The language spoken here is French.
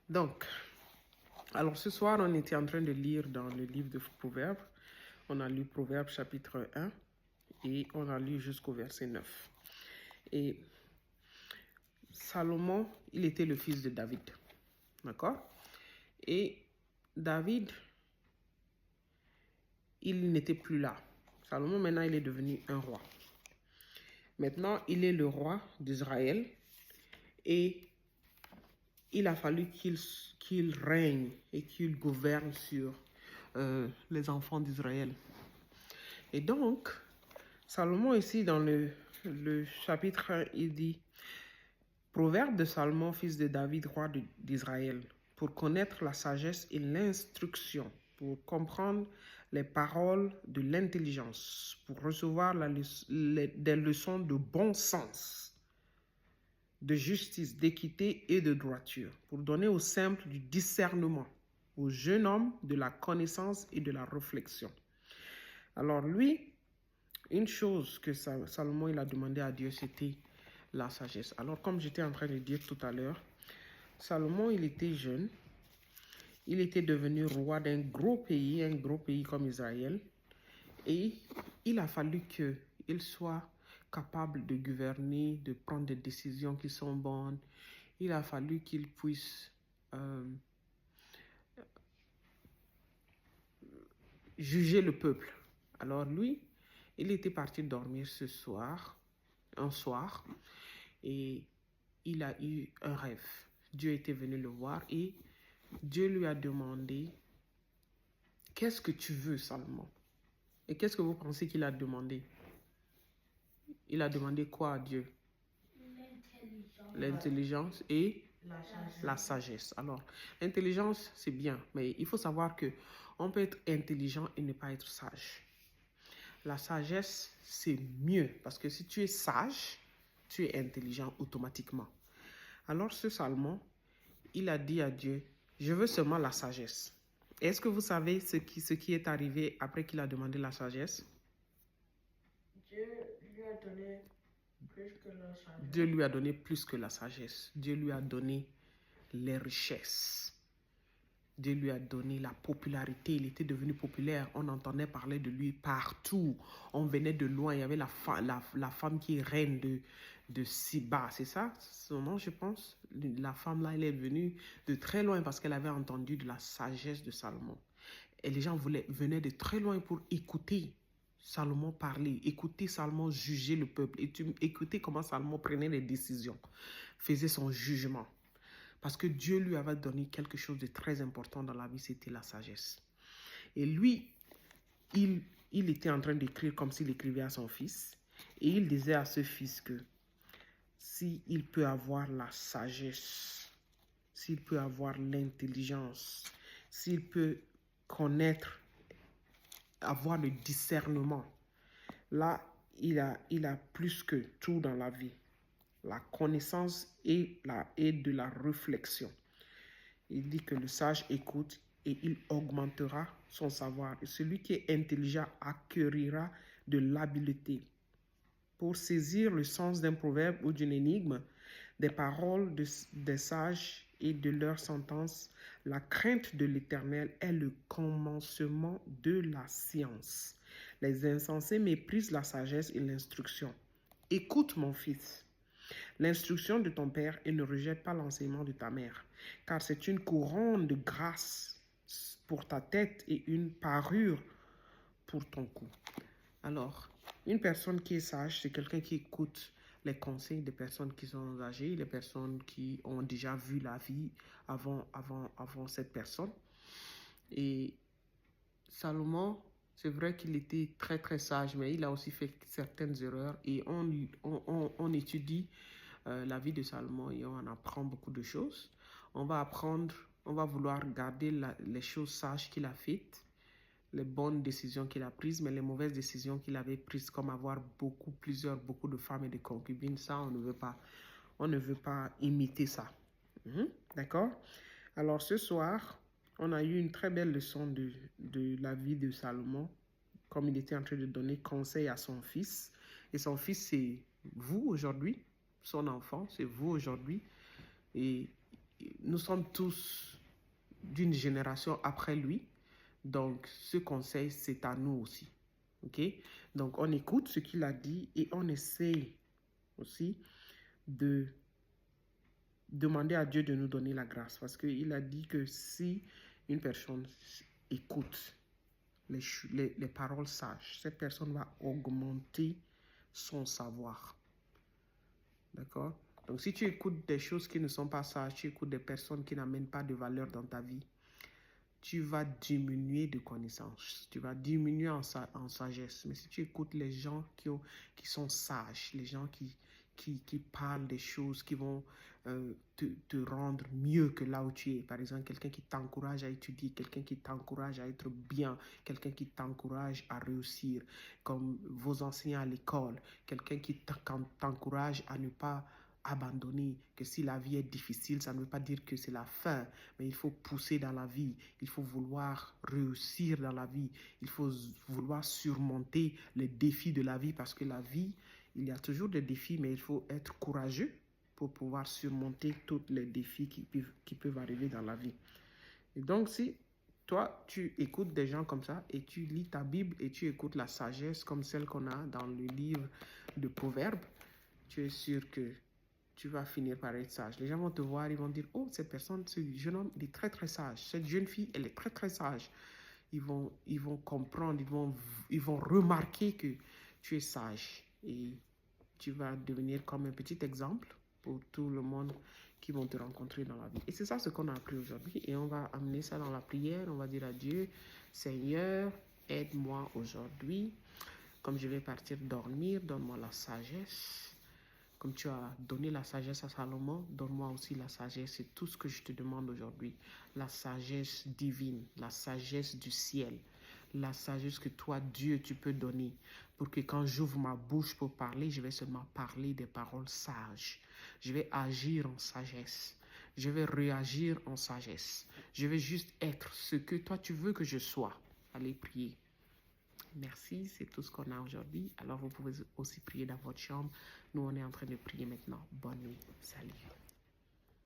Donc, alors ce soir, on était en train de lire dans le livre de Proverbes. On a lu Proverbes chapitre 1 et on a lu jusqu'au verset 9. Et Salomon, il était le fils de David. D'accord? Et David, il n'était plus là. Salomon, maintenant, il est devenu un roi. Maintenant, il est le roi d'Israël et il a fallu qu'il règne et qu'il gouverne sur les enfants d'Israël. Et donc, Salomon ici dans le chapitre 1, il dit « Proverbe de Salomon, fils de David, roi d'Israël, pour connaître la sagesse et l'instruction, pour comprendre les paroles de l'intelligence, pour recevoir des leçons de bon sens, de justice, d'équité et de droiture, pour donner aux simples du discernement, aux jeunes hommes de la connaissance et de la réflexion. » Alors lui, une chose que Salomon il a demandé à Dieu, c'était la sagesse. Alors comme j'étais en train de dire tout à l'heure, Salomon il était jeune, il était devenu roi d'un gros pays comme Israël, et il a fallu qu'il soit capable de gouverner, de prendre des décisions qui sont bonnes. Il a fallu qu'il puisse juger le peuple. Alors lui, il était parti dormir un soir, et il a eu un rêve. Dieu était venu le voir et Dieu lui a demandé « Qu'est-ce que tu veux, Salomon ?» Et qu'est-ce que vous pensez qu'il a demandé? Il a demandé quoi à Dieu? L'intelligence et la sagesse. Alors, l'intelligence, c'est bien, mais il faut savoir que on peut être intelligent et ne pas être sage. La sagesse, c'est mieux, parce que si tu es sage, tu es intelligent automatiquement. Alors ce Salomon, il a dit à Dieu, je veux seulement la sagesse. Est-ce que vous savez ce qui est arrivé après qu'il a demandé la sagesse? Dieu lui a donné plus que la sagesse. Dieu lui a donné plus que la sagesse. Dieu lui a donné les richesses. Dieu lui a donné la popularité. Il était devenu populaire. On entendait parler de lui partout. On venait de loin. Il y avait la femme qui est reine de Siba. C'est ça son nom, je pense. La femme là, elle est venue de très loin parce qu'elle avait entendu de la sagesse de Salomon. Et les gens venaient de très loin pour écouter Salomon parler, écouter Salomon juger le peuple, écouter comment Salomon prenait les décisions, faisait son jugement. Parce que Dieu lui avait donné quelque chose de très important dans la vie, c'était la sagesse. Et lui, il était en train d'écrire comme s'il écrivait à son fils. Et il disait à ce fils que s'il peut avoir la sagesse, s'il peut avoir l'intelligence, s'il peut connaître, avoir le discernement, là, il a plus que tout dans la vie. La connaissance et de la réflexion. Il dit que le sage écoute et il augmentera son savoir. Et celui qui est intelligent acquérira de l'habileté. Pour saisir le sens d'un proverbe ou d'une énigme, des paroles des sages et de leurs sentences, la crainte de l'Éternel est le commencement de la science. Les insensés méprisent la sagesse et l'instruction. Écoute, mon fils, l'instruction de ton père et ne rejette pas l'enseignement de ta mère, car c'est une couronne de grâce pour ta tête et une parure pour ton cou. Alors, une personne qui est sage, c'est quelqu'un qui écoute les conseils des personnes qui sont âgées, les personnes qui ont déjà vu la vie avant cette personne. Et Salomon, c'est vrai qu'il était très très sage, mais il a aussi fait certaines erreurs. Et on étudie la vie de Salomon et on en apprend beaucoup de choses. On va vouloir regarder les choses sages qu'il a faites, les bonnes décisions qu'il a prises, mais les mauvaises décisions qu'il avait prises, comme avoir beaucoup de femmes et de concubines, ça, on ne veut pas imiter ça. D'accord? Alors, ce soir, on a eu une très belle leçon de la vie de Salomon, comme il était en train de donner conseil à son fils. Et son fils, c'est vous aujourd'hui, son enfant, c'est vous aujourd'hui. Et nous sommes tous d'une génération après lui. Donc, ce conseil, c'est à nous aussi. OK? Donc, on écoute ce qu'il a dit et on essaye aussi de demander à Dieu de nous donner la grâce. Parce qu'il a dit que si une personne écoute les paroles sages, cette personne va augmenter son savoir. D'accord? Donc, si tu écoutes des choses qui ne sont pas sages, tu écoutes des personnes qui n'amènent pas de valeur dans ta vie, tu vas diminuer de connaissances, tu vas diminuer en sagesse. Mais si tu écoutes les gens qui sont sages, les gens qui parlent des choses qui vont te rendre mieux que là où tu es. Par exemple, quelqu'un qui t'encourage à étudier, quelqu'un qui t'encourage à être bien, quelqu'un qui t'encourage à réussir, comme vos enseignants à l'école, quelqu'un qui t'encourage à ne pas abandonner, que si la vie est difficile, ça ne veut pas dire que c'est la fin, mais il faut pousser dans la vie, il faut vouloir réussir dans la vie, il faut vouloir surmonter les défis de la vie, parce que la vie, il y a toujours des défis, mais il faut être courageux pour pouvoir surmonter tous les défis qui peuvent arriver dans la vie. Et donc, si toi, tu écoutes des gens comme ça et tu lis ta Bible et tu écoutes la sagesse comme celle qu'on a dans le livre de Proverbes, tu es sûr que tu vas finir par être sage. Les gens vont te voir, ils vont dire, oh, cette personne, ce jeune homme, il est très, très sage. Cette jeune fille, elle est très, très sage. Ils vont comprendre, ils vont remarquer que tu es sage. Et tu vas devenir comme un petit exemple pour tout le monde qui vont te rencontrer dans la vie. Et c'est ça ce qu'on a appris aujourd'hui. Et on va amener ça dans la prière. On va dire à Dieu, Seigneur, aide-moi aujourd'hui. Comme je vais partir dormir, donne-moi la sagesse. Comme tu as donné la sagesse à Salomon, donne-moi aussi la sagesse. C'est tout ce que je te demande aujourd'hui. La sagesse divine, la sagesse du ciel, la sagesse que toi, Dieu, tu peux donner. Pour que quand j'ouvre ma bouche pour parler, je vais seulement parler des paroles sages. Je vais agir en sagesse. Je vais réagir en sagesse. Je vais juste être ce que toi, tu veux que je sois. Allez prier. Merci, c'est tout ce qu'on a aujourd'hui. Alors, vous pouvez aussi prier dans votre chambre. Nous, on est en train de prier maintenant. Bonne nuit. Salut.